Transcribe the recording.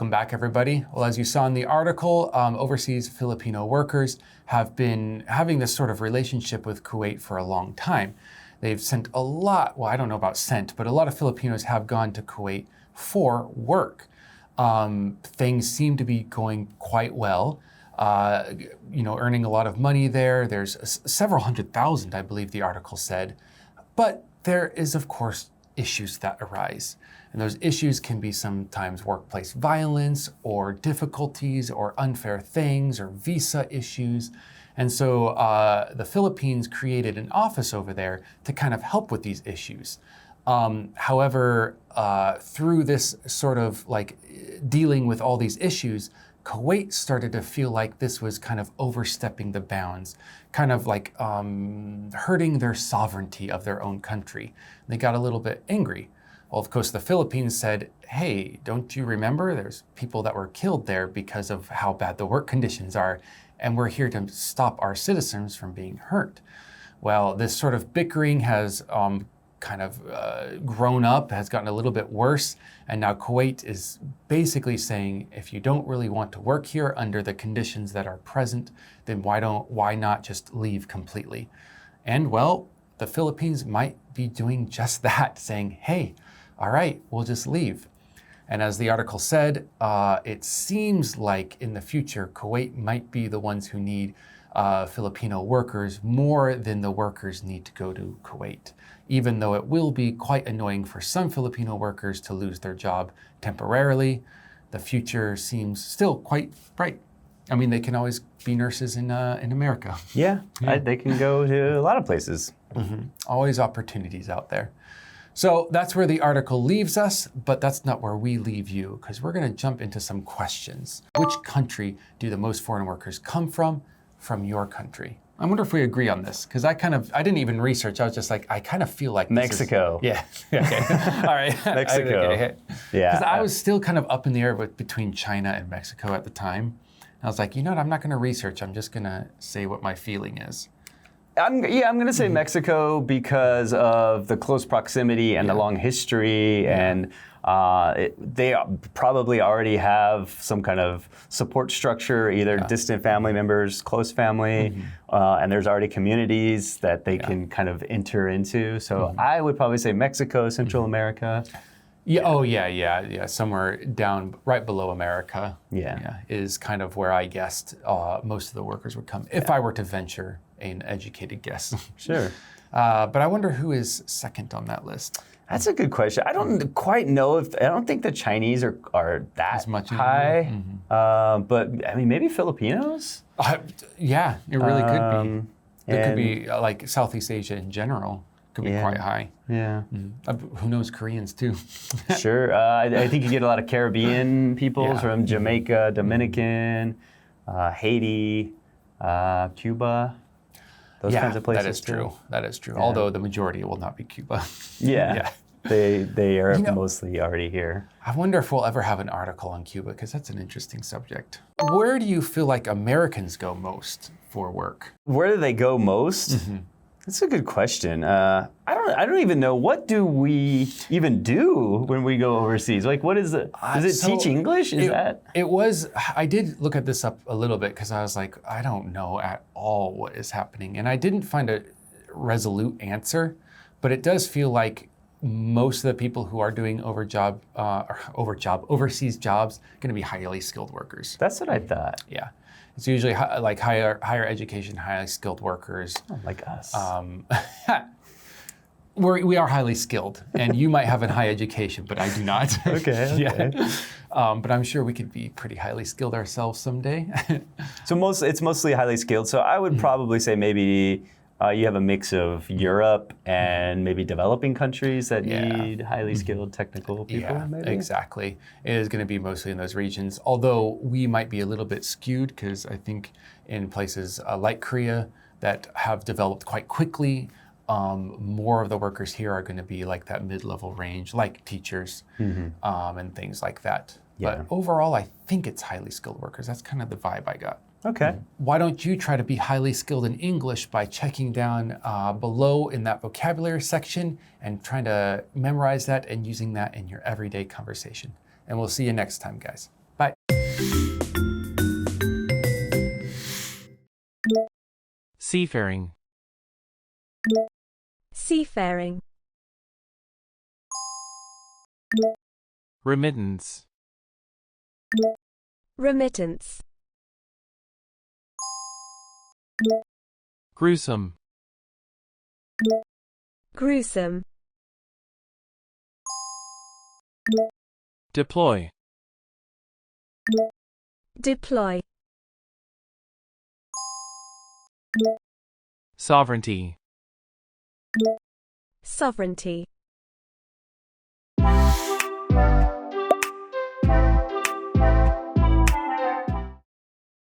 Welcome back, everybody. Well, as you saw in the article, overseas Filipino workers have been having this sort of relationship with Kuwait for a long time. They've sent a lot, well, I don't know about sent, but a lot of Filipinos have gone to Kuwait for work. Things seem to be going quite well. Earning a lot of money there. There's several 100,000, I believe the article said. But there is, of course, issues that arise. And those issues can be sometimes workplace violence or difficulties or unfair things or visa issues. And so the Philippines created an office over there to kind of help with these issues. However, through this sort of like dealing with all these issues, Kuwait started to feel like this was kind of overstepping the bounds, kind of like hurting their sovereignty of their own country. They got a little bit angry. Well, of course, the Philippines said, hey, don't you remember? There's people that were killed there because of how bad the work conditions are, and we're here to stop our citizens from being hurt. Well, this sort of bickering has grown up, has gotten a little bit worse, and now Kuwait is basically saying, if you don't really want to work here under the conditions that are present, then why not just leave completely? And well, the Philippines might be doing just that, saying, hey, all right, we'll just leave. And as the article said, it seems like in the future, Kuwait might be the ones who need Filipino workers more than the workers need to go to Kuwait, even though it will be quite annoying for some Filipino workers to lose their job temporarily. The future seems still quite bright. I mean, they can always be nurses in America. Yeah. They can go to a lot of places. Mm-hmm. Always opportunities out there. So that's where the article leaves us, but that's not where we leave you, because we're going to jump into some questions. Which country do the most foreign workers come from? From your country. I wonder if we agree on this, because I didn't even research. I was just like, I kind of feel like Mexico. Yeah. Okay. All right. Mexico. Okay. Yeah. Because I was still kind of up in the air between China and Mexico at the time. I was like, you know what? I'm not going to research. I'm just going to say what my feeling is. I'm going to say Mexico because of the close proximity and the long history, and they probably already have some kind of support structure, either distant family members, close family, and there's already communities that they can kind of enter into. So I would probably say Mexico, Central America. Yeah. Oh, yeah. Somewhere down right below America. Yeah. Is kind of where I guessed most of the workers would come if I were to venture an educated guess. Sure. But I wonder who is second on that list. That's a good question. I don't quite know I don't think the Chinese are that as much high. But I mean, maybe Filipinos? Yeah, it really could be. It could be like Southeast Asia in general. Could be quite high. Yeah. Who knows, Koreans too. Sure. I think you get a lot of Caribbean people from Jamaica, Dominican, Haiti, Cuba. Those kinds of places. That is true. That is true. Although the majority will not be Cuba. Yeah. They are mostly already here. I wonder if we'll ever have an article on Cuba, because that's an interesting subject. Where do you feel like Americans go most for work? Where do they go most? That's a good question. I don't even know. What do we even do when we go overseas? Like, what is it? Does it teach English? I did look at this up a little bit, because I was like, I don't know at all what is happening. And I didn't find a resolute answer, but it does feel like most of the people who are doing overseas jobs are going to be highly skilled workers. That's what I thought. Yeah. It's usually like higher education, highly skilled workers. Oh, like us. We are highly skilled, and you might have a high education, but I do not. Okay. Yeah. But I'm sure we could be pretty highly skilled ourselves someday. So it's mostly highly skilled. So I would probably say maybe you have a mix of Europe and maybe developing countries that need highly skilled technical people. Yeah, maybe? Exactly. It is going to be mostly in those regions, although we might be a little bit skewed, because I think in places like Korea that have developed quite quickly, more of the workers here are going to be like that mid-level range, like teachers and things like that. Yeah. But overall, I think it's highly skilled workers. That's kind of the vibe I got. Okay. Why don't you try to be highly skilled in English by checking down below in that vocabulary section and trying to memorize that and using that in your everyday conversation. And we'll see you next time, guys. Bye. Bye. Seafaring. Seafaring. Remittance. Remittance. Gruesome. Gruesome. Deploy. Deploy. Sovereignty. Sovereignty.